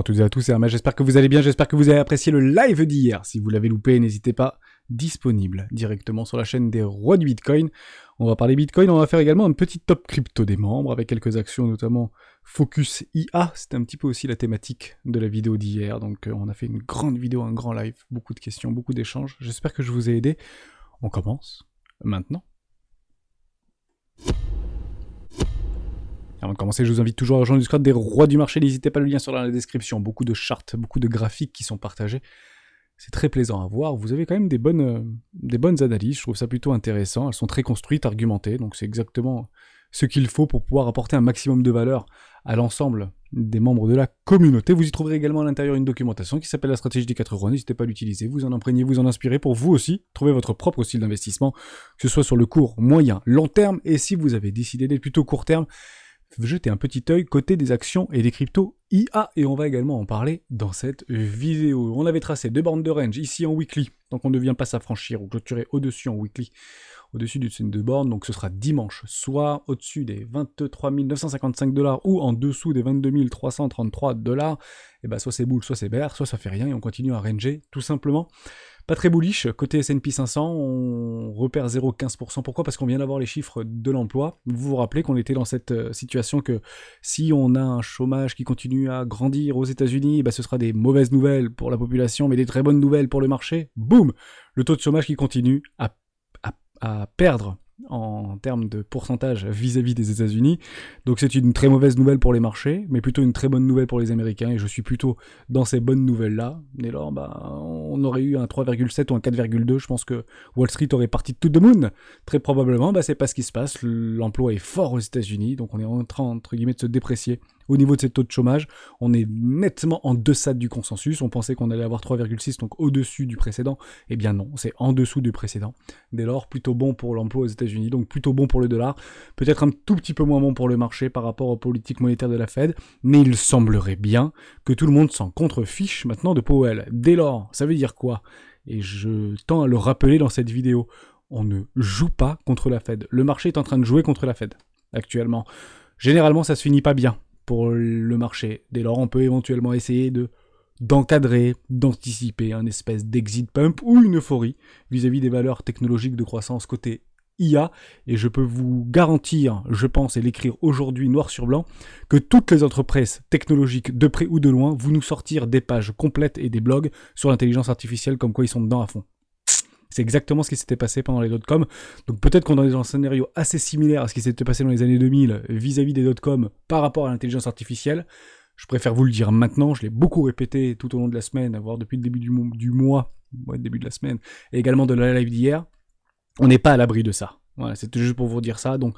toutes et à tous, c'est Hermès, j'espère que vous allez bien, j'espère que vous avez apprécié le live d'hier. Si vous l'avez loupé, n'hésitez pas, disponible directement sur la chaîne des rois du Bitcoin. On va parler Bitcoin, on va faire également un petit top crypto des membres, avec quelques actions, notamment Focus IA, c'était un petit peu aussi la thématique de la vidéo d'hier, donc on a fait une grande vidéo, un grand live, beaucoup de questions, beaucoup d'échanges, j'espère que je vous ai aidé. On commence maintenant. Avant de commencer, je vous invite toujours à rejoindre le Discord des rois du marché, n'hésitez pas, le lien sera dans la description, beaucoup de charts, beaucoup de graphiques qui sont partagés, c'est très plaisant à voir, vous avez quand même des bonnes analyses, je trouve ça plutôt intéressant, elles sont très construites, argumentées, donc c'est exactement ce qu'il faut pour pouvoir apporter un maximum de valeur à l'ensemble des membres de la communauté. Vous y trouverez également à l'intérieur une documentation qui s'appelle la stratégie des 4 euros, n'hésitez pas à l'utiliser, vous en imprégnez, vous en inspirez pour vous aussi trouver votre propre style d'investissement, que ce soit sur le court, moyen, long terme, et si vous avez décidé d'être plutôt court terme, jetez un petit œil côté des actions et des cryptos IA, et on va également en parler dans cette vidéo. On avait tracé 2 bornes de range ici en weekly, donc on ne vient pas s'affranchir ou clôturer au-dessus en weekly, au-dessus d'une scène de borne, donc ce sera dimanche, soit au-dessus des 23 955 $, ou en dessous des 22 333 $, et bah soit c'est bull, soit c'est bear, soit ça fait rien, et on continue à ranger, tout simplement. Pas très bullish, côté S&P 500, on repère 0,15%. Pourquoi ? Parce qu'on vient d'avoir les chiffres de l'emploi. Vous vous rappelez qu'on était dans cette situation que si on a un chômage qui continue à grandir aux États-Unis, bah ce sera des mauvaises nouvelles pour la population, mais des très bonnes nouvelles pour le marché. Boum ! Le taux de chômage qui continue à perdre en termes de pourcentage vis-à-vis des États-Unis. Donc c'est une très mauvaise nouvelle pour les marchés, mais plutôt une très bonne nouvelle pour les Américains, et je suis plutôt dans ces bonnes nouvelles-là. Et là, on aurait eu un 3,7 ou un 4,2, je pense que Wall Street aurait parti de to the moon. Très probablement, c'est pas ce qui se passe. L'emploi est fort aux États-Unis, donc on est en train, entre guillemets, de se déprécier. Au niveau de ces taux de chômage, on est nettement en deçà du consensus. On pensait qu'on allait avoir 3,6, donc au-dessus du précédent. Eh bien non, c'est en dessous du précédent. Dès lors, plutôt bon pour l'emploi aux États-Unis, donc plutôt bon pour le dollar. Peut-être un tout petit peu moins bon pour le marché par rapport aux politiques monétaires de la Fed, mais il semblerait bien que tout le monde s'en contrefiche maintenant de Powell. Dès lors, ça veut dire quoi ? Et je tends à le rappeler dans cette vidéo. On ne joue pas contre la Fed. Le marché est en train de jouer contre la Fed, actuellement. Généralement, ça se finit pas bien pour le marché. Dès lors, on peut éventuellement essayer d'encadrer, d'anticiper un espèce d'exit pump ou une euphorie vis-à-vis des valeurs technologiques de croissance côté IA, et je peux vous garantir, je pense, et l'écrire aujourd'hui noir sur blanc, que toutes les entreprises technologiques, de près ou de loin, vont nous sortir des pages complètes et des blogs sur l'intelligence artificielle, comme quoi ils sont dedans à fond. C'est exactement ce qui s'était passé pendant les dot-com. Donc peut-être qu'on est dans un scénario assez similaire à ce qui s'était passé dans les années 2000 vis-à-vis des dot-com par rapport à l'intelligence artificielle. Je préfère vous le dire maintenant, je l'ai beaucoup répété tout au long de la semaine, voire depuis le début du mois, début de la semaine, et également de la live d'hier. On n'est pas à l'abri de ça. Voilà, c'était juste pour vous dire ça. Donc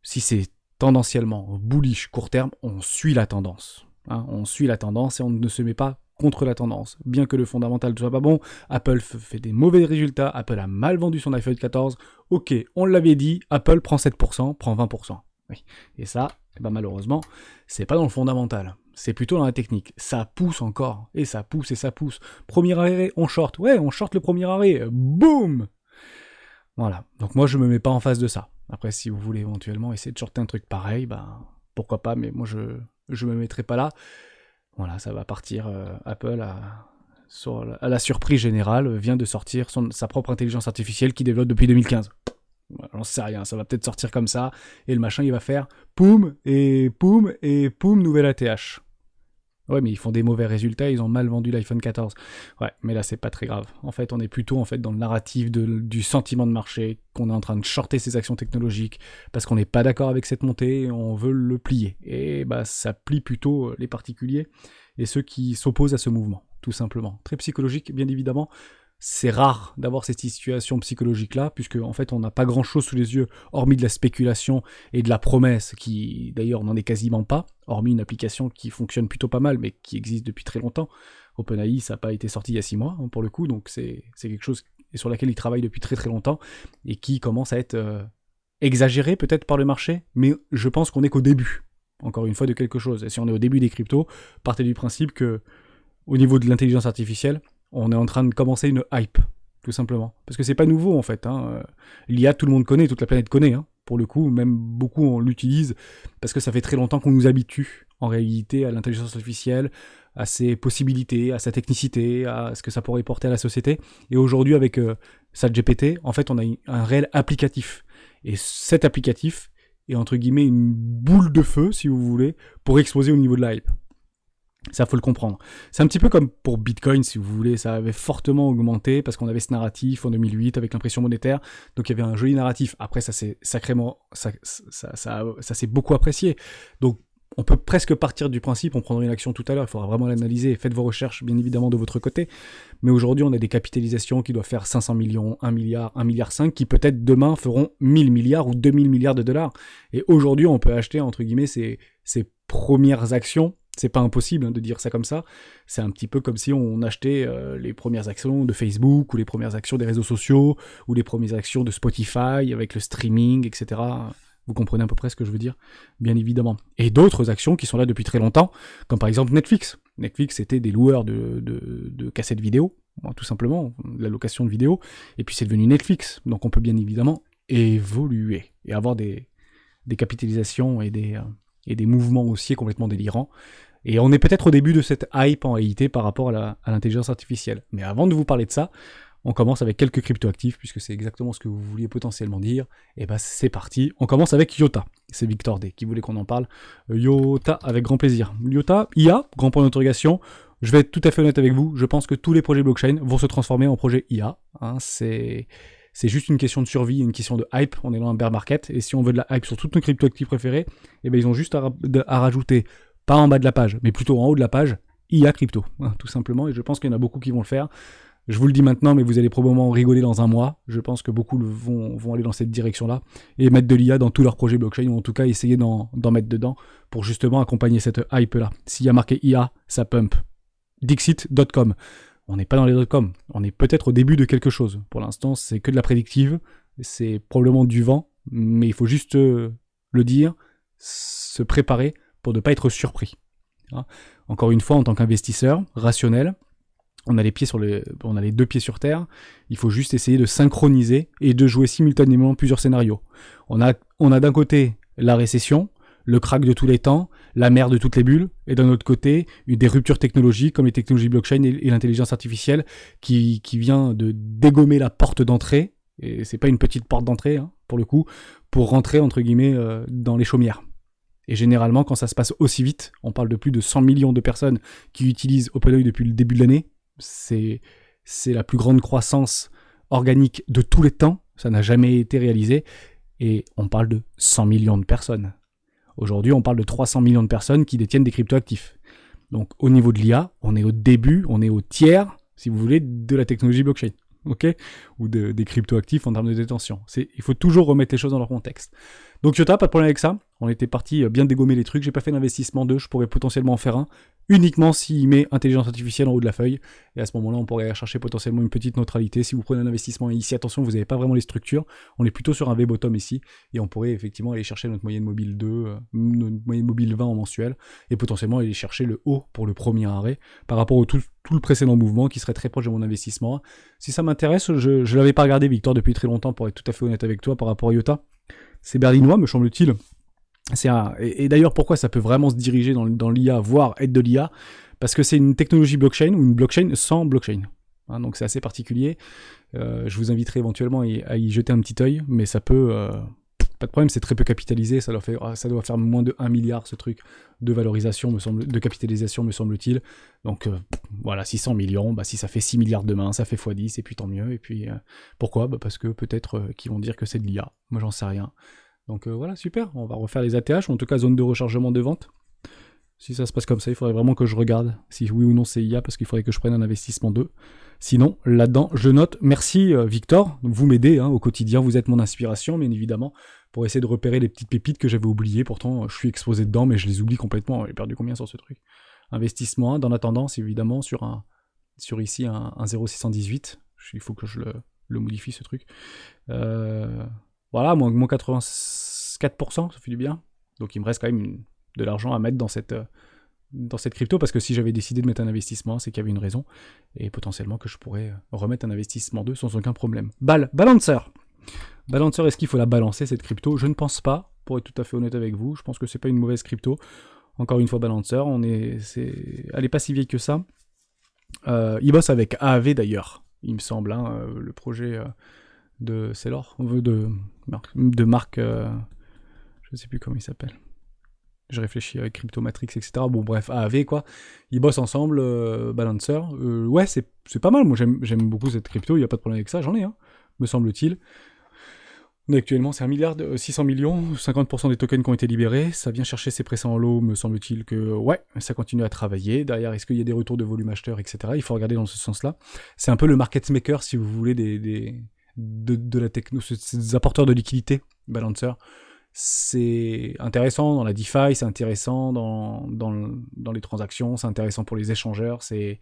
si c'est tendanciellement bullish court terme, on suit la tendance. On suit la tendance et on ne se met pas contre la tendance. Bien que le fondamental ne soit pas bon, Apple fait des mauvais résultats, Apple a mal vendu son iPhone 14, ok, on l'avait dit, Apple prend 7%, prend 20%. Oui. Et ça, malheureusement, c'est pas dans le fondamental, c'est plutôt dans la technique. Ça pousse encore, et ça pousse, et ça pousse. Premier arrêt, on short, on short le premier arrêt, boum. Voilà, donc moi je me mets pas en face de ça. Après, si vous voulez éventuellement essayer de shorter un truc pareil, pourquoi pas, mais moi je me mettrai pas là. Voilà, ça va partir. Apple, à la surprise générale, vient de sortir sa propre intelligence artificielle qu'il développe depuis 2015. J'en sais rien, ça va peut-être sortir comme ça, et le machin, il va faire poum, et poum, et poum, nouvelle ATH. Ouais, mais ils font des mauvais résultats, ils ont mal vendu l'iPhone 14. Ouais, mais là, c'est pas très grave. En fait, on est plutôt dans le narratif du sentiment de marché, qu'on est en train de shorter ces actions technologiques, parce qu'on n'est pas d'accord avec cette montée, et on veut le plier. Et ça plie plutôt les particuliers, et ceux qui s'opposent à ce mouvement, tout simplement. Très psychologique, bien évidemment. C'est rare d'avoir cette situation psychologique-là, puisque en fait on n'a pas grand-chose sous les yeux, hormis de la spéculation et de la promesse, qui d'ailleurs n'en est quasiment pas, hormis une application qui fonctionne plutôt pas mal, mais qui existe depuis très longtemps. OpenAI, ça n'a pas été sorti il y a 6 mois, pour le coup, donc c'est quelque chose sur laquelle ils travaillent depuis très très longtemps, et qui commence à être exagéré peut-être par le marché, mais je pense qu'on est qu'au début, encore une fois, de quelque chose. Et si on est au début des cryptos, partez du principe que, au niveau de l'intelligence artificielle, on est en train de commencer une hype, tout simplement. Parce que c'est pas nouveau, en fait. L'IA, tout le monde connaît, toute la planète connaît. Pour le coup, même beaucoup on l'utilise, parce que ça fait très longtemps qu'on nous habitue, en réalité, à l'intelligence artificielle, à ses possibilités, à sa technicité, à ce que ça pourrait porter à la société. Et aujourd'hui, avec ChatGPT, en fait, on a un réel applicatif. Et cet applicatif est, entre guillemets, une boule de feu, si vous voulez, pour exploser au niveau de la hype. Ça, faut le comprendre. C'est un petit peu comme pour Bitcoin, si vous voulez. Ça avait fortement augmenté parce qu'on avait ce narratif en 2008 avec l'impression monétaire. Donc, il y avait un joli narratif. Après, ça s'est sacrément... ça s'est beaucoup apprécié. Donc, on peut presque partir du principe, on prendra une action tout à l'heure, il faudra vraiment l'analyser. Faites vos recherches, bien évidemment, de votre côté. Mais aujourd'hui, on a des capitalisations qui doivent faire 500 millions, 1 milliard, 1,5 milliard, qui peut-être demain feront 1000 milliards ou 2000 milliards de dollars. Et aujourd'hui, on peut acheter, entre guillemets, ces premières actions. C'est pas impossible de dire ça comme ça. C'est un petit peu comme si on achetait les premières actions de Facebook, ou les premières actions des réseaux sociaux, ou les premières actions de Spotify, avec le streaming, etc. Vous comprenez à peu près ce que je veux dire, bien évidemment. Et d'autres actions qui sont là depuis très longtemps, comme par exemple Netflix. Netflix, c'était des loueurs de cassettes vidéo, tout simplement, de la location de vidéos, et puis c'est devenu Netflix. Donc on peut bien évidemment évoluer, et avoir des capitalisations et des mouvements haussiers complètement délirants. Et on est peut-être au début de cette hype en réalité par rapport à l'intelligence artificielle. Mais avant de vous parler de ça, on commence avec quelques cryptoactifs, puisque c'est exactement ce que vous vouliez potentiellement dire. Et bah c'est parti, on commence avec Iota. C'est Victor D qui voulait qu'on en parle. Iota, avec grand plaisir. Iota, IA, grand point d'interrogation. Je vais être tout à fait honnête avec vous, je pense que tous les projets blockchain vont se transformer en projets IA. C'est juste une question de survie, une question de hype. On est dans un bear market, et si on veut de la hype sur toutes nos cryptoactifs préférés, eh ben ils ont juste à rajouter, pas en bas de la page, mais plutôt en haut de la page, IA crypto, tout simplement. Et je pense qu'il y en a beaucoup qui vont le faire. Je vous le dis maintenant, mais vous allez probablement rigoler dans un mois. Je pense que beaucoup vont aller dans cette direction-là et mettre de l'IA dans tous leurs projets blockchain, ou en tout cas essayer d'en mettre dedans pour justement accompagner cette hype-là. S'il y a marqué IA, ça pump. Dixit.com. On n'est pas dans les .com. On est peut-être au début de quelque chose. Pour l'instant, c'est que de la prédictive. C'est probablement du vent, mais il faut juste le dire, se préparer pour ne pas être surpris. Encore une fois, en tant qu'investisseur rationnel, on a les deux pieds sur terre, il faut juste essayer de synchroniser et de jouer simultanément plusieurs scénarios. On a d'un côté la récession, le crack de tous les temps, la mer de toutes les bulles, et d'un autre côté, des ruptures technologiques comme les technologies blockchain et l'intelligence artificielle qui vient de dégommer la porte d'entrée, et c'est pas une petite porte d'entrée, pour le coup, pour rentrer, entre guillemets, dans les chaumières. Et généralement, quand ça se passe aussi vite, on parle de plus de 100 millions de personnes qui utilisent OpenAI depuis le début de l'année. C'est la plus grande croissance organique de tous les temps, ça n'a jamais été réalisé, et on parle de 100 millions de personnes. Aujourd'hui, on parle de 300 millions de personnes qui détiennent des cryptoactifs. Donc au niveau de l'IA, on est au début, on est au tiers, si vous voulez, de la technologie blockchain, ou des cryptoactifs en termes de détention. Il faut toujours remettre les choses dans leur contexte. Donc Iota, pas de problème avec ça. On était parti bien dégommer les trucs. J'ai pas fait d'investissement 2, je pourrais potentiellement en faire un, uniquement s'il met intelligence artificielle en haut de la feuille. Et à ce moment-là, on pourrait chercher potentiellement une petite neutralité. Si vous prenez un investissement ici, attention, vous n'avez pas vraiment les structures. On est plutôt sur un V-bottom ici. Et on pourrait effectivement aller chercher notre moyenne mobile 2, notre moyenne mobile 20 en mensuel. Et potentiellement aller chercher le haut pour le premier arrêt par rapport au tout le précédent mouvement qui serait très proche de mon investissement. Si ça m'intéresse, je l'avais pas regardé, Victor, depuis très longtemps, pour être tout à fait honnête avec toi par rapport à Iota. C'est berlinois, me semble-t-il. Et d'ailleurs, pourquoi ça peut vraiment se diriger dans l'IA, voire être de l'IA? Parce que c'est une technologie blockchain, ou une blockchain sans blockchain. Donc c'est assez particulier. Je vous inviterai éventuellement à y jeter un petit œil, mais ça peut... pas de problème, c'est très peu capitalisé, ça doit faire moins de 1 milliard, ce truc, de valorisation, de capitalisation, me semble-t-il. Donc voilà, 600 millions, si ça fait 6 milliards demain, ça fait x10, et puis tant mieux. Et puis pourquoi? Parce que peut-être qu'ils vont dire que c'est de l'IA. Moi, j'en sais rien. Donc voilà, super, on va refaire les ATH, ou en tout cas zone de rechargement de vente. Si ça se passe comme ça, il faudrait vraiment que je regarde si oui ou non c'est IA, parce qu'il faudrait que je prenne un investissement 2. Sinon, là-dedans, je note. Merci Victor, vous m'aidez au quotidien, vous êtes mon inspiration, bien évidemment, pour essayer de repérer les petites pépites que j'avais oubliées. Pourtant, je suis exposé dedans, mais je les oublie complètement. J'ai perdu combien sur ce truc? Investissement 1, dans la tendance, évidemment, sur ici un 0,618. Il faut que je le modifie, ce truc. Voilà, moins 84%, ça fait du bien. Donc il me reste quand même de l'argent à mettre dans cette crypto, parce que si j'avais décidé de mettre un investissement, c'est qu'il y avait une raison, et potentiellement que je pourrais remettre un investissement 2 sans aucun problème. Balancer, est-ce qu'il faut la balancer, cette crypto? Je ne pense pas, pour être tout à fait honnête avec vous. Je pense que c'est pas une mauvaise crypto. Encore une fois, Balancer, elle est pas si vieille que ça. Il bosse avec AAV d'ailleurs, il me semble, hein, le projet de Sailor, de Marc, je sais plus comment il s'appelle. Je réfléchis avec Cryptomatrix, etc. Bon, bref, AAV, quoi. Ils bossent ensemble, Balancer. Ouais, c'est pas mal. Moi, j'aime beaucoup cette crypto. Il n'y a pas de problème avec ça. J'en ai, hein, me semble-t-il. Actuellement, c'est 1 milliard 600 millions, 50% des tokens qui ont été libérés. Ça vient chercher ses pressants en lot, me semble-t-il que, ouais, ça continue à travailler. Derrière, est-ce qu'il y a des retours de volume acheteur, etc. Il faut regarder dans ce sens-là. C'est un peu le market maker, si vous voulez, de la techno, c'est des apporteurs de liquidité, Balancer. C'est intéressant dans la DeFi, c'est intéressant dans les transactions, c'est intéressant pour les échangeurs, et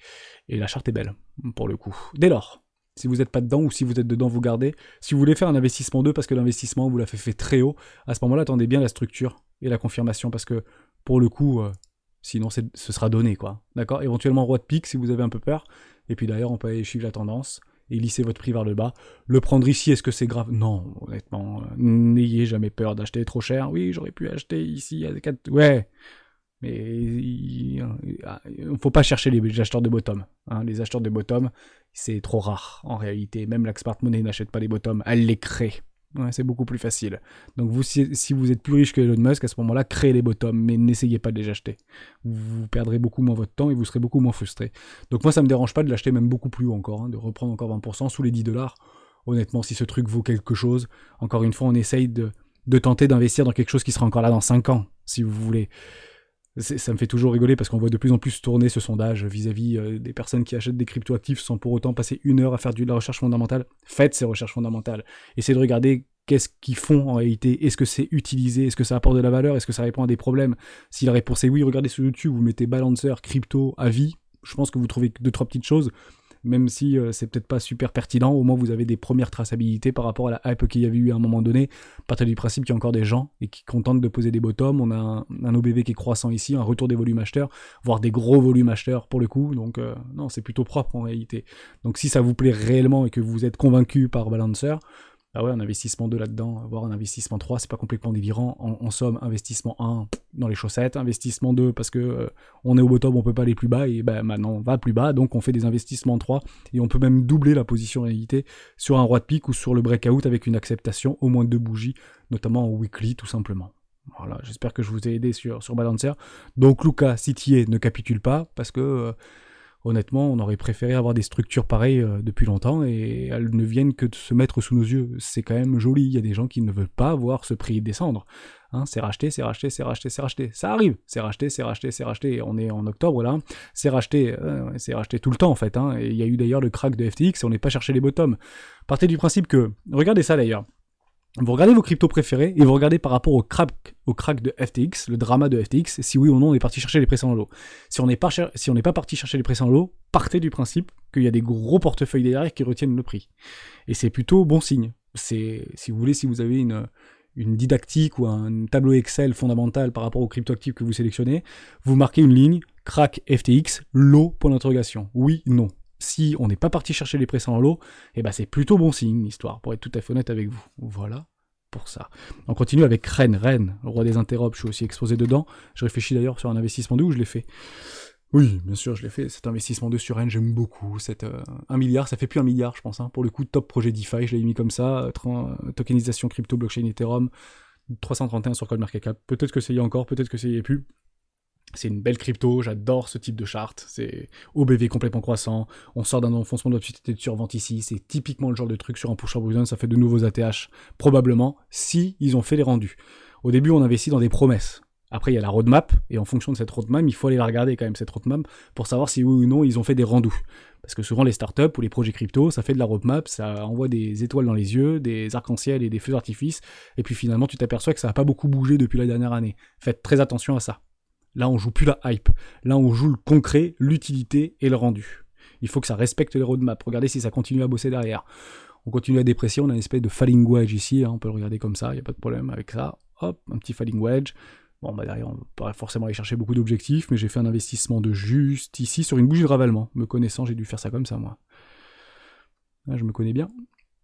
la charte est belle, pour le coup. Dès lors, si vous n'êtes pas dedans ou si vous êtes dedans, vous gardez. Si vous voulez faire un investissement 2 parce que l'investissement vous l'a fait très haut, à ce moment-là, attendez bien la structure et la confirmation parce que pour le coup, sinon ce sera donné, quoi. D'accord. Éventuellement roi de pique si vous avez un peu peur. Et puis d'ailleurs, on peut aller suivre la tendance et lisser votre prix vers le bas. Le prendre ici, est-ce que c'est grave? Non, honnêtement, n'ayez jamais peur d'acheter trop cher. Oui, j'aurais pu acheter ici à 4... Ouais, mais il ne faut pas chercher les acheteurs de bottom. Hein. Les acheteurs de bottom, c'est trop rare en réalité. Même la Smart Money n'achète pas les bottoms, elle les crée. Ouais, c'est beaucoup plus facile. Donc vous, si vous êtes plus riche que Elon Musk, à ce moment-là, créez les bottoms, mais n'essayez pas de les acheter. Vous perdrez beaucoup moins votre temps et vous serez beaucoup moins frustré. Donc moi, ça me dérange pas de l'acheter même beaucoup plus haut encore, hein, de reprendre encore 20% sous les $10. Honnêtement, si ce truc vaut quelque chose, encore une fois, on essaye de tenter d'investir dans quelque chose qui sera encore là dans 5 ans, si vous voulez. Ça me fait toujours rigoler parce qu'on voit de plus en plus tourner ce sondage vis-à-vis des personnes qui achètent des cryptoactifs sans pour autant passer 1 heure à faire de la recherche fondamentale. Faites ces recherches fondamentales. Essayez de regarder qu'est-ce qu'ils font en réalité. Est-ce que c'est utilisé? Est-ce que ça apporte de la valeur? Est-ce que ça répond à des problèmes? Si la réponse est oui, regardez sur YouTube, vous mettez Balancer, crypto, avis. Je pense que vous trouvez 2-3 petites choses. Même si c'est peut-être pas super pertinent, au moins vous avez des premières traçabilités par rapport à la hype qu'il y avait eu à un moment donné. À partir du principe qu'il y a encore des gens et qui contentent de poser des bottoms. On a un OBV qui est croissant ici, un retour des volumes acheteurs, voire des gros volumes acheteurs pour le coup. Donc non, c'est plutôt propre en réalité. Donc si ça vous plaît réellement et que vous êtes convaincu par Balancer, ah ouais, un investissement 2 là-dedans, voire un investissement 3, c'est pas complètement délirant. En somme, investissement 1 dans les chaussettes, investissement 2 parce que on est au bottom, on peut pas aller plus bas, et ben maintenant on va plus bas, donc on fait des investissements 3, et on peut même doubler la position en réalité sur un roi de pique ou sur le breakout avec une acceptation, au moins 2 bougies, notamment en weekly tout simplement. Voilà, j'espère que je vous ai aidé sur Balancer. Donc Luca, si t'y es, ne capitule pas, parce que... honnêtement, on aurait préféré avoir des structures pareilles depuis longtemps et elles ne viennent que de se mettre sous nos yeux. C'est quand même joli, il y a des gens qui ne veulent pas voir ce prix descendre. Hein, c'est racheté, c'est racheté, c'est racheté, c'est racheté. Ça arrive, c'est racheté, c'est racheté, c'est racheté. On est en octobre là, c'est racheté tout le temps en fait. Hein, et il y a eu d'ailleurs le crack de FTX et on n'est pas cherché les bottoms. Partez du principe que, regardez ça d'ailleurs. Vous regardez vos cryptos préférés et vous regardez par rapport au crack de FTX, le drama de FTX, si oui ou non on est parti chercher les pressants en lot. Si on n'est pas parti chercher les pressants en lot, partez du principe qu'il y a des gros portefeuilles derrière qui retiennent le prix. Et c'est plutôt bon signe. C'est, si vous voulez, si vous avez une didactique ou un tableau Excel fondamental par rapport aux cryptoactifs que vous sélectionnez, vous marquez une ligne, crack FTX, lot, point d'interrogation. Oui, non. Si on n'est pas parti chercher les pressants en lot, eh ben c'est plutôt bon signe l'histoire, pour être tout à fait honnête avec vous. Voilà pour ça. On continue avec Ren, le roi des interrupts, je suis aussi exposé dedans. Je réfléchis d'ailleurs sur un investissement 2 où je l'ai fait. Oui, bien sûr, je l'ai fait. Cet investissement 2 sur Ren, j'aime beaucoup. 1 milliard, ça fait plus 1 milliard, je pense. Hein. Pour le coup, top projet DeFi, je l'ai mis comme ça. Tokenisation crypto, blockchain, Ethereum. 331 sur CoinMarketCap. Peut-être que ça y est encore, peut-être que ça y est plus. C'est une belle crypto, j'adore ce type de charte, c'est OBV complètement croissant, on sort d'un enfoncement d'opportunité de survente ici, c'est typiquement le genre de truc sur un push Bruxelles, ça fait de nouveaux ATH, probablement, si ils ont fait les rendus. Au début, on investit dans des promesses. Après, il y a la roadmap, et en fonction de cette roadmap, il faut aller la regarder quand même, cette roadmap, pour savoir si oui ou non ils ont fait des rendus. Parce que souvent, les startups ou les projets crypto, ça fait de la roadmap, ça envoie des étoiles dans les yeux, des arcs-en-ciel et des feux d'artifice, et puis finalement, tu t'aperçois que ça n'a pas beaucoup bougé depuis la dernière année. Faites très attention à ça. Là, on joue plus la hype. Là, on joue le concret, l'utilité et le rendu. Il faut que ça respecte les roadmaps. Regardez si ça continue à bosser derrière. On continue à déprécier, on a une espèce de falling wedge ici, hein, on peut le regarder comme ça, il n'y a pas de problème avec ça. Hop, un petit falling wedge. Bon, bah derrière, on ne peut pas forcément aller chercher beaucoup d'objectifs, mais j'ai fait un investissement de juste ici sur une bougie de ravalement. Me connaissant, j'ai dû faire ça comme ça, moi. Là, je me connais bien.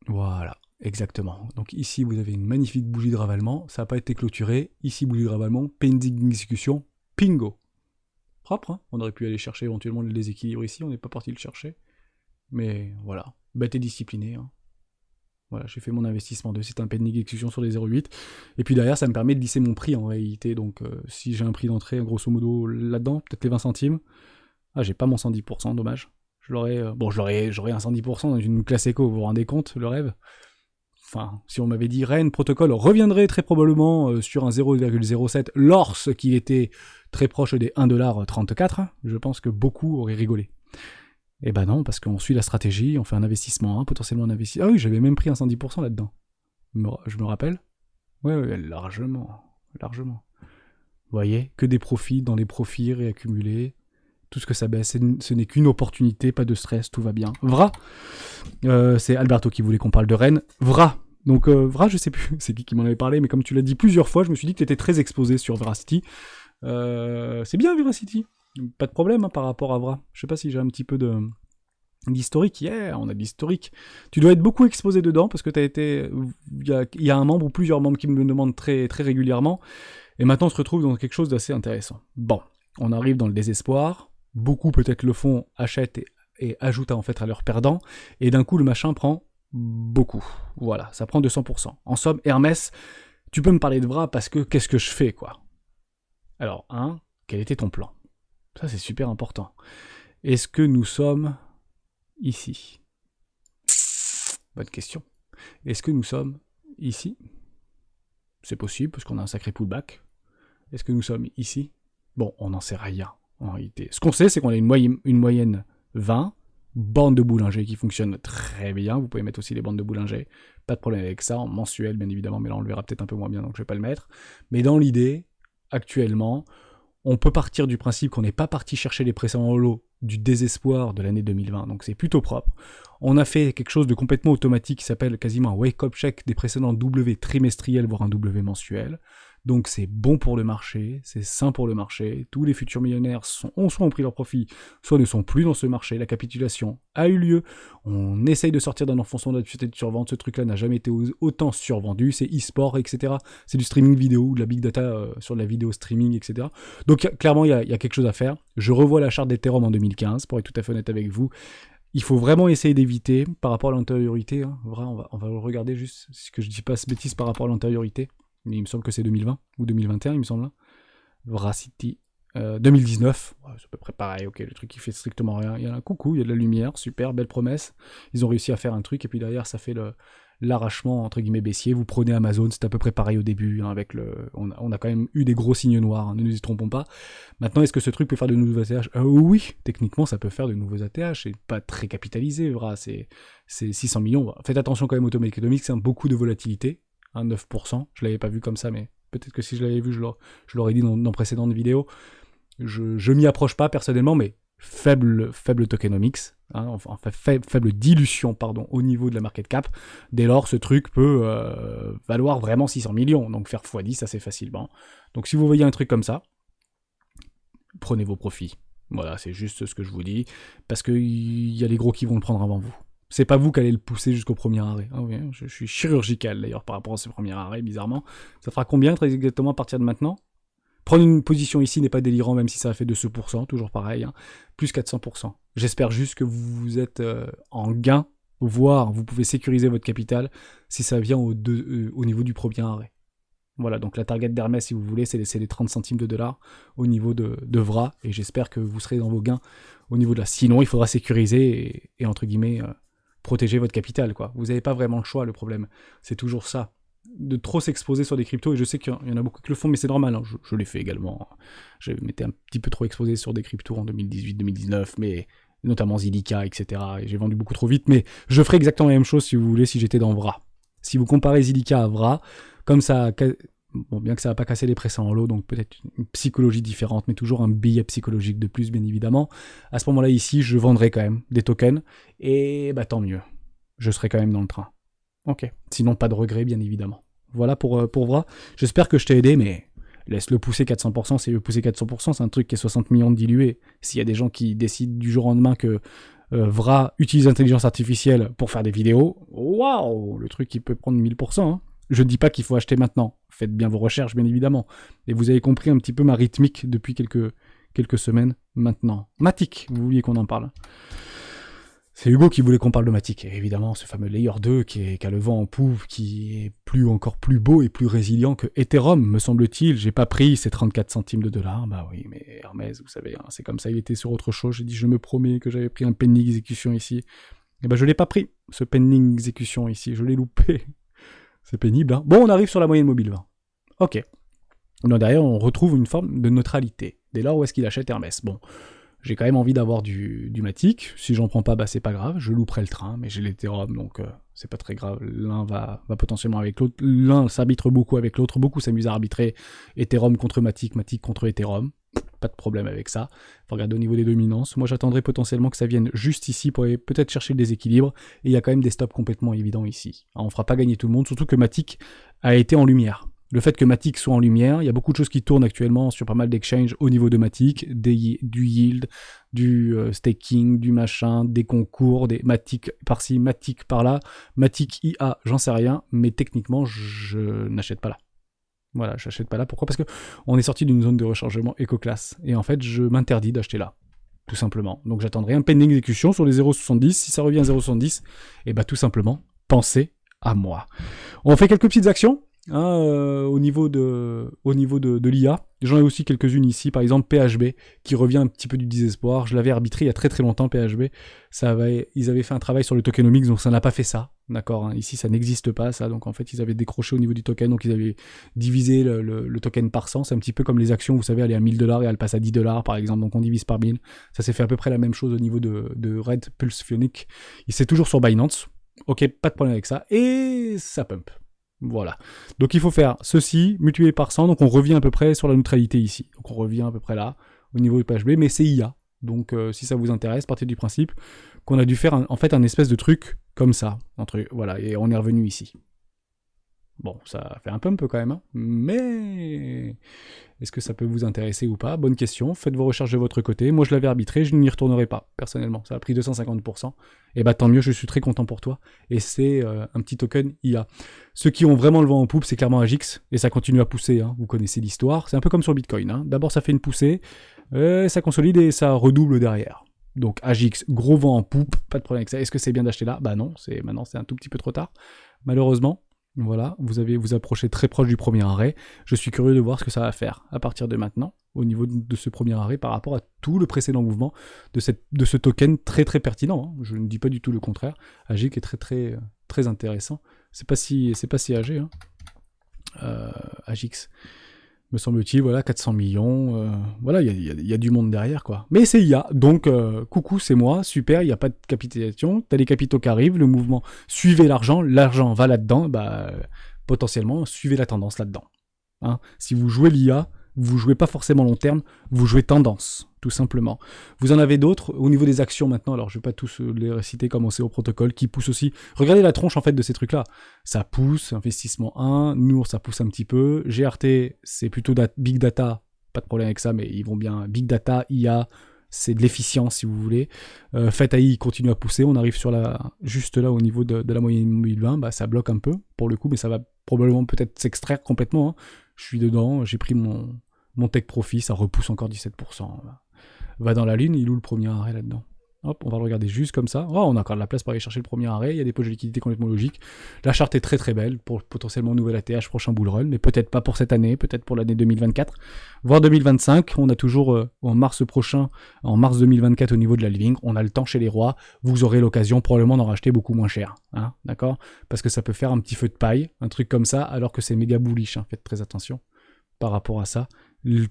Voilà. Exactement. Donc ici, vous avez une magnifique bougie de ravalement. Ça n'a pas été clôturé. Ici, bougie de ravalement, pending exécution. Pingo. Propre, hein. On aurait pu aller chercher éventuellement le déséquilibre ici, on n'est pas parti le chercher. Mais voilà, bête et discipliné. Hein. Voilà, j'ai fait mon investissement de c'est un pending exécution sur les 0,8. Et puis derrière, ça me permet de lisser mon prix en réalité. Donc si j'ai un prix d'entrée, grosso modo, là-dedans, peut-être les 20 centimes. Ah, j'ai pas mon 110%, dommage. J'aurais un 110% dans une classe éco, vous vous rendez compte, le rêve? Enfin, si on m'avait dit Rennes Protocol reviendrait très probablement sur un 0,07 lorsqu'il était très proche des 1,34$, je pense que beaucoup auraient rigolé. Eh ben non, parce qu'on suit la stratégie, on fait un investissement, potentiellement un investissement. Ah oui, j'avais même pris un 110% là-dedans. Je me rappelle? Ouais, largement. Vous voyez, que des profits dans les profits réaccumulés. Tout ce que ça baisse, ce n'est qu'une opportunité, pas de stress, tout va bien. Vra, c'est Alberto qui voulait qu'on parle de Rennes. Vra, donc Vra, je sais plus, c'est qui m'en avait parlé, mais comme tu l'as dit plusieurs fois, je me suis dit que tu étais très exposé sur Veracity. C'est bien Veracity, pas de problème par rapport à Vra. Je sais pas si j'ai un petit peu d'historique. On a de l'historique. Tu dois être beaucoup exposé dedans, parce que tu as été... Il y a un membre ou plusieurs membres qui me le demandent très, très régulièrement, et maintenant on se retrouve dans quelque chose d'assez intéressant. Bon, on arrive dans le désespoir. Beaucoup peut-être le font, achètent et ajoutent en fait à leur perdant, et d'un coup le machin prend beaucoup. Voilà, ça prend 200%. En somme, Hermès, tu peux me parler de Vra parce que qu'est-ce que je fais, quoi? Alors, quel était ton plan? Ça c'est super important. Est-ce que nous sommes ici? Bonne question. Est-ce que nous sommes ici? C'est possible parce qu'on a un sacré pullback. Est-ce que nous sommes ici? Bon, on n'en sait rien. En réalité. Ce qu'on sait, c'est qu'on a une moyenne 20, bande de Boulanger qui fonctionne très bien. Vous pouvez mettre aussi les bandes de Boulanger, pas de problème avec ça, en mensuel bien évidemment, mais là on le verra peut-être un peu moins bien, donc je vais pas le mettre. Mais dans l'idée, actuellement, on peut partir du principe qu'on n'est pas parti chercher les précédents lots du désespoir de l'année 2020, donc c'est plutôt propre. On a fait quelque chose de complètement automatique qui s'appelle quasiment un wake-up check des précédents W trimestriels, voire un W mensuel. Donc c'est bon pour le marché, c'est sain pour le marché, tous les futurs millionnaires soit ont pris leur profit, soit ne sont plus dans ce marché, la capitulation a eu lieu, on essaye de sortir d'un enfoncement de survente, ce truc-là n'a jamais été autant survendu, c'est e-sport, etc. C'est du streaming vidéo, de la big data sur de la vidéo streaming, etc. Donc clairement il y a quelque chose à faire. Je revois la charte d'Ethereum en 2015, pour être tout à fait honnête avec vous. Il faut vraiment essayer d'éviter, par rapport à l'antériorité, on va regarder juste ce que je dis pas ce bêtise par rapport à l'antériorité. Mais il me semble que c'est 2020 ou 2021, il me semble. Veracity 2019, c'est à peu près pareil, ok, le truc qui fait strictement rien. Il y a un coucou, il y a de la lumière, super, belle promesse. Ils ont réussi à faire un truc, et puis derrière, ça fait l'arrachement, entre guillemets, baissier. Vous prenez Amazon, c'est à peu près pareil au début, avec on a quand même eu des gros signes noirs, ne nous y trompons pas. Maintenant, est-ce que ce truc peut faire de nouveaux ATH? Oui, techniquement, ça peut faire de nouveaux ATH, c'est pas très capitalisé, c'est 600 millions. Faites attention quand même, Automatic Economics, c'est beaucoup de volatilité. 9%, je l'avais pas vu comme ça, mais peut-être que si je l'avais vu, je l'aurais dit dans précédentes vidéos. Je m'y approche pas personnellement, mais faible tokenomics, faible dilution, au niveau de la market cap. Dès lors, ce truc peut valoir vraiment 600 millions, donc faire x10 assez facilement. Donc si vous voyez un truc comme ça, prenez vos profits. Voilà, c'est juste ce que je vous dis, parce qu'il y a les gros qui vont le prendre avant vous. C'est pas vous qui allez le pousser jusqu'au premier arrêt. Ah oui, je suis chirurgical d'ailleurs par rapport à ce premier arrêt, bizarrement. Ça fera combien très exactement à partir de maintenant? Prendre une position ici n'est pas délirant, même si ça a fait 200%, toujours pareil, plus 400%. J'espère juste que vous êtes en gain, voire vous pouvez sécuriser votre capital si ça vient au niveau du premier arrêt. Voilà, donc la target d'Hermès, si vous voulez, c'est les 30 centimes de dollars au niveau de Vra, et j'espère que vous serez dans vos gains au niveau de là. Sinon, il faudra sécuriser et entre guillemets, protéger votre capital, quoi. Vous n'avez pas vraiment le choix, le problème. C'est toujours ça. De trop s'exposer sur des cryptos, et je sais qu'il y en a beaucoup qui le font, mais c'est normal, hein. Je l'ai fait également. Je m'étais un petit peu trop exposé sur des cryptos en 2018-2019, mais notamment Zilliqa, etc. Et j'ai vendu beaucoup trop vite, mais je ferais exactement la même chose si vous voulez, si j'étais dans Vra. Si vous comparez Zilliqa à Vra, comme ça, bon, bien que ça va pas casser les précédents lots, donc peut-être une psychologie différente, mais toujours un billet psychologique de plus, bien évidemment. À ce moment-là, ici, je vendrai quand même des tokens, et bah tant mieux. Je serai quand même dans le train. Ok. Sinon, pas de regret, bien évidemment. Voilà pour Vra. J'espère que je t'ai aidé, mais laisse-le pousser 400%. C'est le pousser 400%, c'est un truc qui est 60 millions de dilués. S'il y a des gens qui décident du jour au lendemain que Vra utilise l'intelligence artificielle pour faire des vidéos, waouh, le truc qui peut prendre 1000%. Je ne dis pas qu'il faut acheter maintenant. Faites bien vos recherches, bien évidemment. Et vous avez compris un petit peu ma rythmique depuis quelques semaines maintenant. Matic, vous vouliez qu'on en parle. C'est Hugo qui voulait qu'on parle de Matic. Et évidemment, ce fameux Layer 2 qui a le vent en poupe, qui est encore plus beau et plus résilient que Ethereum, me semble-t-il. J'ai pas pris ces 34 centimes de dollars. Bah oui, mais Hermès, vous savez, hein, c'est comme ça, il était sur autre chose. J'ai dit, je me promets que j'avais pris un pending exécution ici. Et ben, je l'ai pas pris, ce pending exécution ici. Je l'ai loupé. C'est pénible, hein. Bon, on arrive sur la moyenne mobile 20. Ok. Donc derrière, on retrouve une forme de neutralité. Dès lors, où est-ce qu'il achète Hermès? Bon. J'ai quand même envie d'avoir du Matic. Si j'en prends pas, bah c'est pas grave. Je louperai le train, mais j'ai l'Ethereum, donc c'est pas très grave. L'un va potentiellement avec l'autre. L'un s'arbitre beaucoup avec l'autre. Beaucoup s'amusent à arbitrer Ethereum contre Matic, Matic contre Ethereum. Pas de problème avec ça. Faut regarder au niveau des dominances. Moi, j'attendrai potentiellement que ça vienne juste ici pour peut-être chercher le déséquilibre. Et il y a quand même des stops complètement évidents ici. Alors, on fera pas gagner tout le monde, surtout que Matic a été en lumière. Le fait que Matic soit en lumière, il y a beaucoup de choses qui tournent actuellement sur pas mal d'exchanges au niveau de Matic, du yield, du staking, du machin, des concours, des Matic par-ci, Matic par-là, Matic IA, j'en sais rien, mais techniquement, je n'achète pas là. Voilà, je n'achète pas là. Pourquoi ? Parce que on est sorti d'une zone de rechargement éco-classe. Et en fait, je m'interdis d'acheter là. Tout simplement. Donc j'attendrai un pending exécution sur les 0,70. Si ça revient à 0,70, et bah tout simplement, pensez à moi. On fait quelques petites actions. Au niveau de l'IA. J'en ai aussi quelques-unes ici, par exemple PHB, qui revient un petit peu du désespoir. Je l'avais arbitré il y a très très longtemps, PHB. Ils avaient fait un travail sur le tokenomics, donc ça n'a pas fait ça. D'accord, hein. Ici, ça n'existe pas, ça. Donc en fait, ils avaient décroché au niveau du token, donc ils avaient divisé le token par 100. C'est un petit peu comme les actions, vous savez, elle est à 1000$ et elle passe à 10$, par exemple. Donc on divise par 1000. Ça s'est fait à peu près la même chose au niveau de Red Pulse Phonic. C'est toujours sur Binance. Ok, pas de problème avec ça. Et ça pump. Voilà. Donc il faut faire ceci, multiplié par 100, donc on revient à peu près sur la neutralité ici. Donc on revient à peu près là, au niveau du PHB, mais c'est IA. Donc si ça vous intéresse, partez du principe qu'on a dû faire un espèce de truc comme ça. Voilà, et on est revenu ici. Bon, ça fait un pump quand même, hein, mais est-ce que ça peut vous intéresser ou pas? Bonne question, faites vos recherches de votre côté. Moi je l'avais arbitré, je n'y retournerai pas, personnellement. Ça a pris 250%, et bah tant mieux, je suis très content pour toi. Et c'est un petit token IA. Ceux qui ont vraiment le vent en poupe, c'est clairement Agix, et ça continue à pousser, hein. Vous connaissez l'histoire, c'est un peu comme sur Bitcoin. Hein. D'abord ça fait une poussée, ça consolide et ça redouble derrière. Donc Agix, gros vent en poupe, pas de problème avec ça. Est-ce que c'est bien d'acheter là? Bah non, maintenant c'est un tout petit peu trop tard, malheureusement. Voilà, vous approchez très proche du premier arrêt. Je suis curieux de voir ce que ça va faire à partir de maintenant, au niveau de ce premier arrêt, par rapport à tout le précédent mouvement de ce token très très pertinent. Hein. Je ne dis pas du tout le contraire. AG qui est très très très intéressant. C'est pas si âgé. Hein. Agix, me semble-t-il, voilà, 400 millions. Voilà, il y a du monde derrière, quoi. Mais c'est IA, donc coucou, c'est moi, super, il n'y a pas de capitalisation, t'as les capitaux qui arrivent, le mouvement, suivez l'argent va là-dedans, bah potentiellement, suivez la tendance là-dedans. Hein. Si vous jouez l'IA, vous jouez pas forcément long terme, vous jouez tendance, tout simplement. Vous en avez d'autres au niveau des actions maintenant, alors je vais pas tous les réciter comme au protocole, qui poussent aussi. Regardez la tronche en fait de ces trucs-là. Ça pousse, investissement 1, Nour ça pousse un petit peu, GRT c'est plutôt Big Data, pas de problème avec ça, mais ils vont bien. Big Data, IA, c'est de l'efficience si vous voulez. Fait AI continue à pousser, on arrive juste là au niveau de la moyenne 2020, bah, ça bloque un peu pour le coup, mais ça va probablement peut-être s'extraire complètement. Hein. Je suis dedans, j'ai pris mon take profit, ça repousse encore 17%. Va dans la lune, il est où le premier arrêt là-dedans? Hop, on va le regarder juste comme ça. Oh, on a encore de la place pour aller chercher le premier arrêt, il y a des poches de liquidité complètement logiques. La charte est très très belle pour potentiellement nouvel ATH, prochain bull run, mais peut-être pas pour cette année, peut-être pour l'année 2024, voire 2025. On a toujours en mars 2024 au niveau de la living, on a le temps chez les rois, vous aurez l'occasion probablement d'en racheter beaucoup moins cher, hein, d'accord? Parce que ça peut faire un petit feu de paille, un truc comme ça, alors que c'est méga bullish, hein, faites très attention par rapport à ça.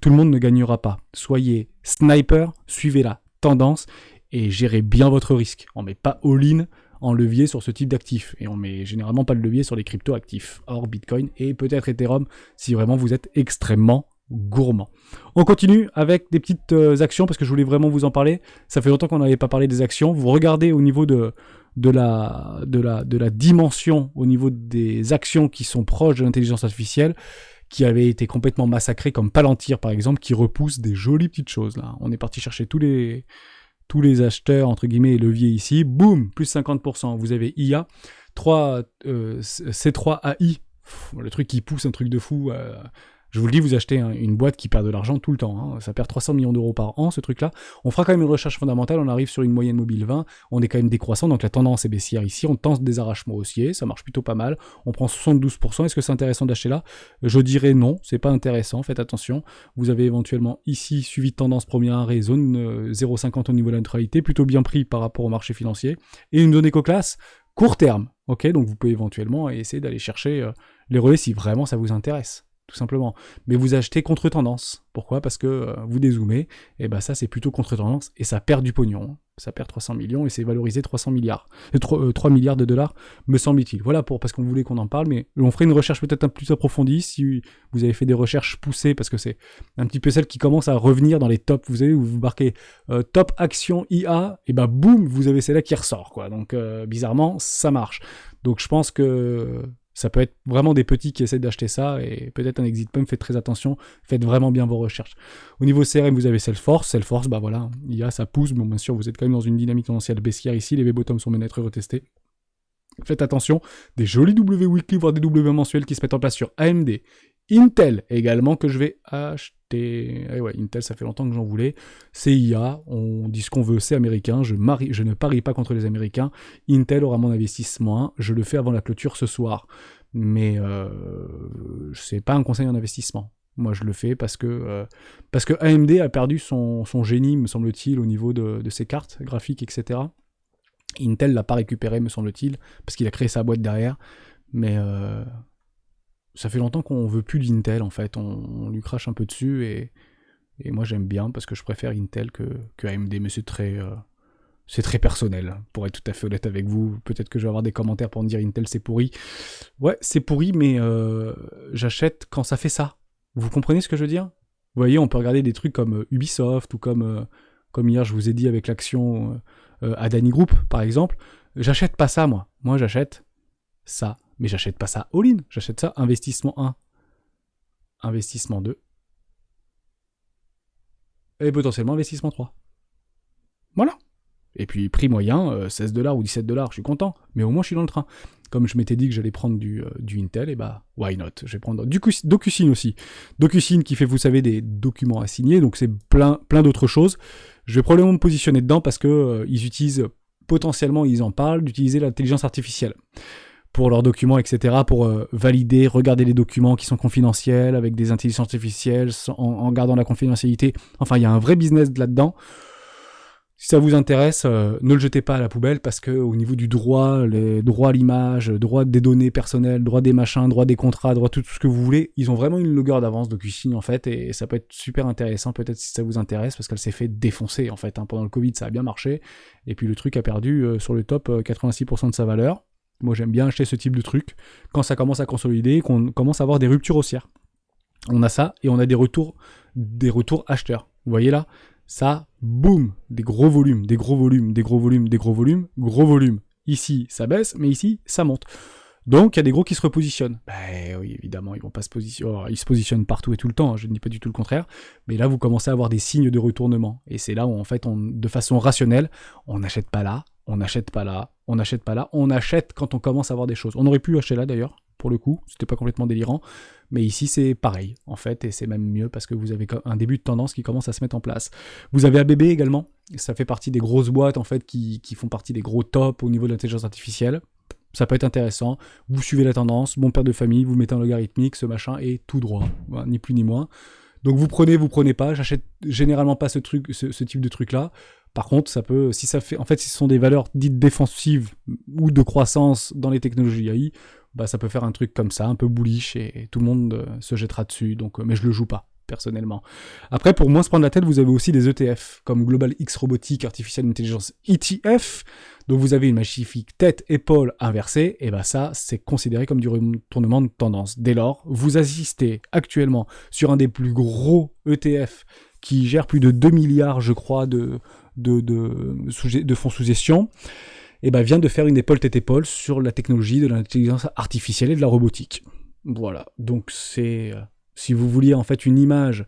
Tout le monde ne gagnera pas. Soyez sniper, suivez la tendance et gérez bien votre risque. On ne met pas all-in en levier sur ce type d'actifs. Et on met généralement pas de levier sur les crypto-actifs, hors Bitcoin et peut-être Ethereum si vraiment vous êtes extrêmement gourmand. On continue avec des petites actions parce que je voulais vraiment vous en parler. Ça fait longtemps qu'on n'avait pas parlé des actions. Vous regardez au niveau de la dimension, au niveau des actions qui sont proches de l'intelligence artificielle, qui avait été complètement massacré comme Palantir par exemple, qui repousse des jolies petites choses là. On est parti chercher tous les acheteurs entre guillemets et leviers ici, boum, plus 50%. Vous avez IA, C3 AI le truc qui pousse un truc de fou. Je vous le dis, vous achetez une boîte qui perd de l'argent tout le temps. Hein. Ça perd 300 millions d'euros par an, ce truc-là. On fera quand même une recherche fondamentale. On arrive sur une moyenne mobile 20. On est quand même décroissant. Donc la tendance est baissière ici. On tente des arrachements haussiers. Ça marche plutôt pas mal. On prend 72%. Est-ce que c'est intéressant d'acheter là? Je dirais non. C'est pas intéressant. Faites attention. Vous avez éventuellement ici suivi de tendance première arrêt, zone 0,50 au niveau de la neutralité. Plutôt bien pris par rapport au marché financier. Et une zone éco-classe court terme. Ok, donc vous pouvez éventuellement essayer d'aller chercher les relais si vraiment ça vous intéresse. Tout simplement. Mais vous achetez contre-tendance. Pourquoi? Parce que vous dézoomez, et ben ça c'est plutôt contre-tendance, et ça perd du pognon. Ça perd 300 millions, et c'est valorisé 300 milliards. 3 milliards de dollars, me semble-t-il. Voilà, parce qu'on voulait qu'on en parle, mais on ferait une recherche peut-être un peu plus approfondie, si vous avez fait des recherches poussées, parce que c'est un petit peu celle qui commence à revenir dans les tops. Vous savez, vous marquez top action IA, et ben boum, vous avez celle-là qui ressort, quoi. Donc bizarrement, ça marche. Donc je pense que ça peut être vraiment des petits qui essaient d'acheter ça, et peut-être un exit pump, faites très attention, faites vraiment bien vos recherches. Au niveau CRM, vous avez Salesforce, bah voilà, IA ça pousse, bon bien sûr vous êtes quand même dans une dynamique tendancielle baissière ici, les V-bottoms sont bien à être retestés. Faites attention, des jolis W weekly, voire des W mensuels qui se mettent en place sur AMD, Intel également que je vais acheter. Et ouais, Intel ça fait longtemps que j'en voulais. C'est IA, on dit ce qu'on veut, c'est américain, je ne parie pas contre les Américains. Intel aura mon investissement, je le fais avant la clôture ce soir. Mais c'est pas un conseil en investissement. Moi je le fais parce que AMD a perdu son génie, me semble-t-il, au niveau de ses cartes graphiques, etc. Intel l'a pas récupéré, me semble-t-il, parce qu'il a créé sa boîte derrière. Mais ça fait longtemps qu'on veut plus d'Intel, en fait. On lui crache un peu dessus, et moi j'aime bien, parce que je préfère Intel que AMD, mais c'est très personnel, pour être tout à fait honnête avec vous. Peut-être que je vais avoir des commentaires pour me dire Intel c'est pourri. Ouais, c'est pourri, mais j'achète quand ça fait ça. Vous comprenez ce que je veux dire? Vous voyez, on peut regarder des trucs comme Ubisoft, ou comme hier je vous ai dit avec l'action Adani Group, par exemple. J'achète pas ça, moi. Moi j'achète ça. Mais j'achète pas ça all-in, j'achète ça investissement 1, investissement 2, et potentiellement investissement 3. Voilà. Et puis prix moyen, 16 $ ou 17 $, je suis content, mais au moins je suis dans le train. Comme je m'étais dit que j'allais prendre du Intel, et bah why not? Je vais prendre du DocuSign aussi. DocuSign qui fait, vous savez, des documents à signer, donc c'est plein d'autres choses. Je vais probablement me positionner dedans parce que ils utilisent, potentiellement ils en parlent, d'utiliser l'intelligence artificielle pour leurs documents, etc., pour valider, regarder les documents qui sont confidentiels, avec des intelligences artificielles, en gardant la confidentialité. Enfin, il y a un vrai business là-dedans. Si ça vous intéresse, ne le jetez pas à la poubelle, parce que au niveau du droit, les droits à l'image, droit des données personnelles, droit des machins, droit des contrats, droit tout ce que vous voulez, ils ont vraiment une longueur d'avance, DocuSign, en fait, et ça peut être super intéressant, peut-être si ça vous intéresse, parce qu'elle s'est fait défoncer, en fait. Hein. Pendant le Covid, ça a bien marché, et puis le truc a perdu sur le top 86% de sa valeur. Moi, j'aime bien acheter ce type de truc quand ça commence à consolider, qu'on commence à avoir des ruptures haussières. On a ça, et on a des retours acheteurs. Vous voyez là, ça, boum, des gros volumes. Ici, ça baisse, mais ici, ça monte. Donc, il y a des gros qui se repositionnent. Ben oui, évidemment, ils vont pas se positionner. Oh, ils se positionnent partout et tout le temps, hein, je ne dis pas du tout le contraire. Mais là, vous commencez à avoir des signes de retournement. Et c'est là où, en fait, de façon rationnelle, on n'achète pas là, on n'achète pas là, on n'achète pas là, on achète quand on commence à avoir des choses. On aurait pu acheter là, d'ailleurs, pour le coup, c'était pas complètement délirant. Mais ici, c'est pareil, en fait, et c'est même mieux parce que vous avez un début de tendance qui commence à se mettre en place. Vous avez ABB également, ça fait partie des grosses boîtes, en fait, qui font partie des gros tops au niveau de l'intelligence artificielle. Ça peut être intéressant, vous suivez la tendance, bon père de famille, vous mettez un logarithmique, ce machin est tout droit, voilà, ni plus ni moins. Donc vous prenez pas, j'achète généralement pas ce type de truc-là. Par contre, ça peut, si ça fait, en fait, si ce sont des valeurs dites défensives ou de croissance dans les technologies AI, bah ça peut faire un truc comme ça, un peu bullish, et tout le monde se jettera dessus. Donc, mais je le joue pas personnellement. Après, pour moins se prendre la tête, vous avez aussi des ETF comme Global X Robotics Artificial Intelligence ETF. Donc vous avez une magnifique tête-épaule inversée, et bah ça, c'est considéré comme du retournement de tendance. Dès lors, vous assistez actuellement sur un des plus gros ETF qui gère plus de 2 milliards, je crois, de fonds sous gestion, et bah vient de faire une épaule tête-épaule sur la technologie de l'intelligence artificielle et de la robotique. Voilà, donc c'est... si vous vouliez en fait une image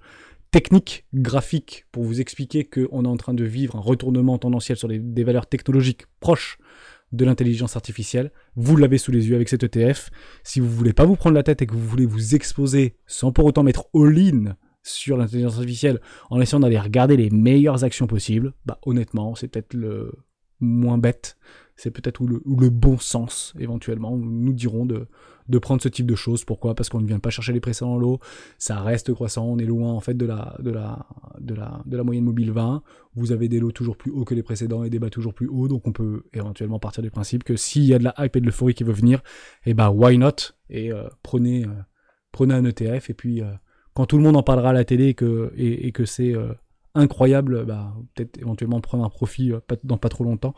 technique, graphique, pour vous expliquer qu'on est en train de vivre un retournement tendanciel sur des valeurs technologiques proches de l'intelligence artificielle. Vous l'avez sous les yeux avec cet ETF. Si vous voulez pas vous prendre la tête et que vous voulez vous exposer sans pour autant mettre all-in sur l'intelligence artificielle en essayant d'aller regarder les meilleures actions possibles, bah honnêtement, c'est peut-être le moins bête, c'est peut-être ou le bon sens éventuellement, nous dirons de prendre ce type de choses. Pourquoi ? Parce qu'on ne vient pas chercher les précédents lots, ça reste croissant, on est loin en fait de la moyenne mobile 20, vous avez des lots toujours plus hauts que les précédents et des bas toujours plus hauts, donc on peut éventuellement partir du principe que s'il y a de la hype et de l'euphorie qui veut venir, et bah why not, et prenez un ETF, et puis quand tout le monde en parlera à la télé et que c'est incroyable, bah, peut-être éventuellement prendre un profit dans pas trop longtemps.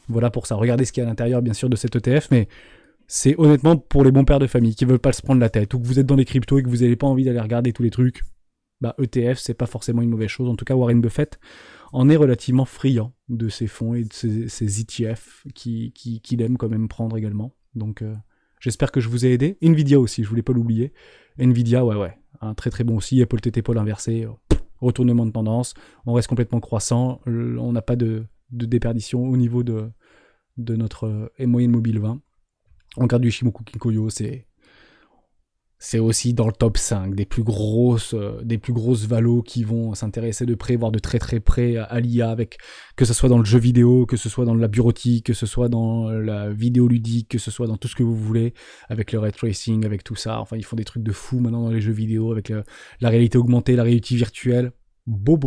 Voilà pour ça. Regardez ce qu'il y a à l'intérieur, bien sûr, de cet ETF, mais c'est honnêtement pour les bons pères de famille qui veulent pas se prendre la tête, ou que vous êtes dans les cryptos et que vous n'avez pas envie d'aller regarder tous les trucs. Bah, ETF, c'est pas forcément une mauvaise chose. En tout cas, Warren Buffett en est relativement friand de ces fonds et de ces ETF qu'il aime quand même prendre également. Donc, j'espère que je vous ai aidé. Nvidia aussi, je voulais pas l'oublier. Nvidia, ouais, un très très bon aussi. Apple TT Paul inversé, retournement de tendance. On reste complètement croissant. On n'a pas de déperdition au niveau de notre moyenne mobile 20. On regarde du Ichimoku Kinkoyo, c'est aussi dans le top 5 des plus grosses valos qui vont s'intéresser de près, voire de très très près à l'IA, avec, que ce soit dans le jeu vidéo, que ce soit dans la bureautique, que ce soit dans la vidéo ludique, que ce soit dans tout ce que vous voulez, avec le ray tracing, avec tout ça. Enfin, ils font des trucs de fou maintenant dans les jeux vidéo, avec la réalité augmentée, la réalité virtuelle. Beau.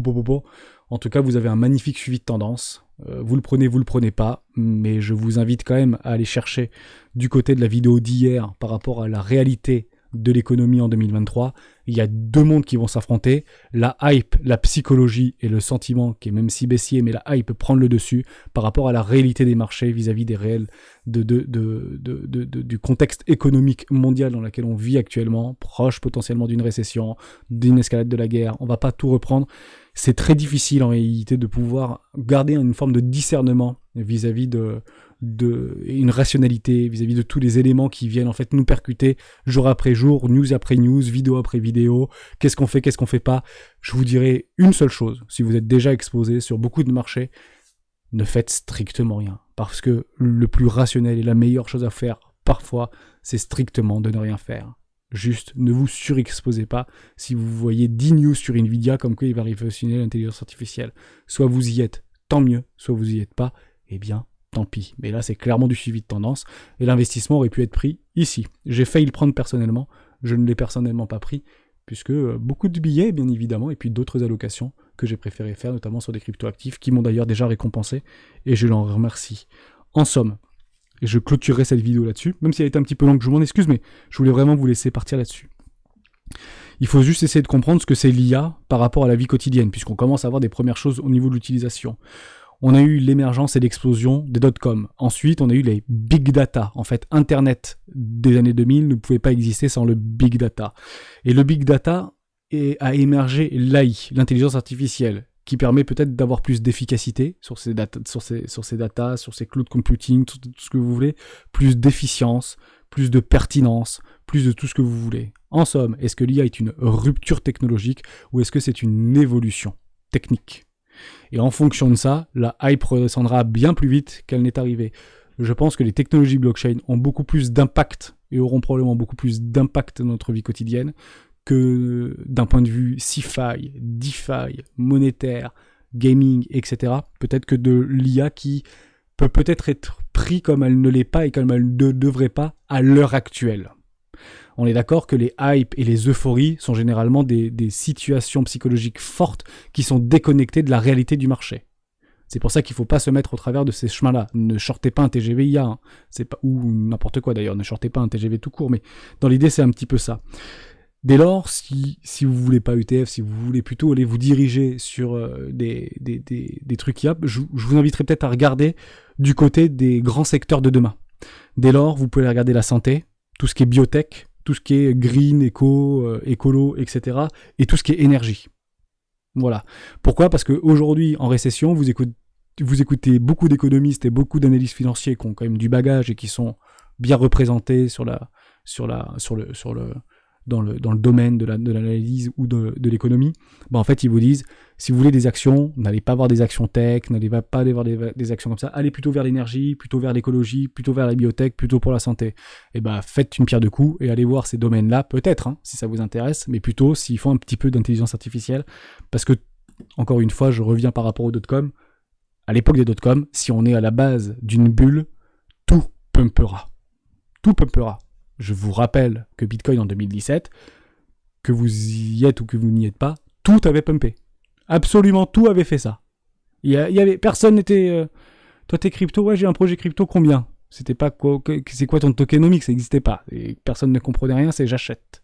En tout cas, vous avez un magnifique suivi de tendance. Vous le prenez pas, mais je vous invite quand même à aller chercher du côté de la vidéo d'hier par rapport à la réalité de l'économie en 2023. Il y a deux mondes qui vont s'affronter, la hype, la psychologie et le sentiment qui est même si baissier, mais la hype peut prendre le dessus par rapport à la réalité des marchés vis-à-vis des réels du contexte économique mondial dans lequel on vit actuellement, proche potentiellement d'une récession, d'une escalade de la guerre. On va pas tout reprendre. C'est très difficile en réalité de pouvoir garder une forme de discernement vis-à-vis une rationalité vis-à-vis de tous les éléments qui viennent en fait nous percuter jour après jour, news après news, vidéo après vidéo, qu'est-ce qu'on fait pas. Je vous dirais une seule chose, si vous êtes déjà exposé sur beaucoup de marchés, ne faites strictement rien, parce que le plus rationnel et la meilleure chose à faire parfois, c'est strictement de ne rien faire. Juste, ne vous surexposez pas si vous voyez 10 news sur Nvidia comme quoi il va révolutionner l'intelligence artificielle. Soit vous y êtes, tant mieux, soit vous y êtes pas, eh bien, tant pis. Mais là, c'est clairement du suivi de tendance et l'investissement aurait pu être pris ici. J'ai failli le prendre personnellement, je ne l'ai personnellement pas pris, puisque beaucoup de billets, bien évidemment, et puis d'autres allocations que j'ai préféré faire, notamment sur des cryptoactifs qui m'ont d'ailleurs déjà récompensé, et je l'en remercie. En somme, et je clôturerai cette vidéo là-dessus, même si elle était un petit peu longue, je m'en excuse, mais je voulais vraiment vous laisser partir là-dessus. Il faut juste essayer de comprendre ce que c'est l'IA par rapport à la vie quotidienne, puisqu'on commence à avoir des premières choses au niveau de l'utilisation. On a eu l'émergence et l'explosion des dot-com. Ensuite, on a eu les big data. En fait, Internet des années 2000 ne pouvait pas exister sans le big data. Et le big data a émergé l'AI, l'intelligence artificielle, qui permet peut-être d'avoir plus d'efficacité sur ces data, sur ces cloud computing, tout ce que vous voulez, plus d'efficience, plus de pertinence, plus de tout ce que vous voulez. En somme, est-ce que l'IA est une rupture technologique ou est-ce que c'est une évolution technique ? Et en fonction de ça, la hype redescendra bien plus vite qu'elle n'est arrivée. Je pense que les technologies blockchain ont beaucoup plus d'impact et auront probablement beaucoup plus d'impact dans notre vie quotidienne que d'un point de vue CeFi, DeFi, monétaire, gaming, etc. Peut-être que de l'IA qui peut peut-être être pris comme elle ne l'est pas et comme elle ne devrait pas à l'heure actuelle. On est d'accord que les hypes et les euphories sont généralement des situations psychologiques fortes qui sont déconnectées de la réalité du marché. C'est pour ça qu'il ne faut pas se mettre au travers de ces chemins-là. Ne shortez pas un TGV IA, hein. C'est pas, ou n'importe quoi d'ailleurs, ne shortez pas un TGV tout court, mais dans l'idée c'est un petit peu ça. Dès lors, si vous voulez pas ETF, si vous voulez plutôt aller vous diriger sur des trucs IA, je vous inviterai peut-être à regarder du côté des grands secteurs de demain. Dès lors, vous pouvez regarder la santé, tout ce qui est biotech, tout ce qui est green, écolo, etc. et tout ce qui est énergie. Voilà. Pourquoi ? Parce qu'aujourd'hui, en récession, vous écoutez beaucoup d'économistes et beaucoup d'analystes financiers qui ont quand même du bagage et qui sont bien représentés sur dans le domaine de l'analyse ou de l'économie, en fait, ils vous disent, si vous voulez des actions, n'allez pas voir des actions tech, n'allez pas aller voir des actions comme ça, allez plutôt vers l'énergie, plutôt vers l'écologie, plutôt vers la biotech, plutôt pour la santé. Et faites une pierre deux coups et allez voir ces domaines-là, peut-être, si ça vous intéresse, mais plutôt s'ils font un petit peu d'intelligence artificielle, parce que, encore une fois, je reviens par rapport aux dot-com, à l'époque des dot-com, si on est à la base d'une bulle, tout pumpera. Tout pumpera. Je vous rappelle que Bitcoin en 2017, que vous y êtes ou que vous n'y êtes pas, tout avait pumpé. Absolument tout avait fait ça. Il y avait, personne n'était... toi t'es crypto, ouais j'ai un projet crypto, combien ? C'était pas c'est quoi ton tokenomics, ça n'existait pas. Et personne ne comprenait rien, c'est j'achète.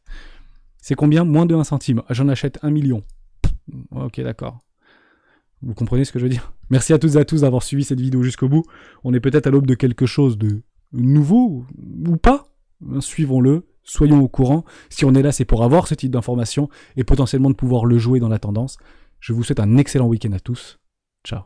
C'est combien ? Moins de 1 centime. J'en achète 1 million. Ok, d'accord. Vous comprenez ce que je veux dire ? Merci à toutes et à tous d'avoir suivi cette vidéo jusqu'au bout. On est peut-être à l'aube de quelque chose de nouveau ou pas. Suivons-le, soyons au courant. Si on est là, c'est pour avoir ce type d'informations et potentiellement de pouvoir le jouer dans la tendance. Je vous souhaite un excellent week-end à tous. Ciao.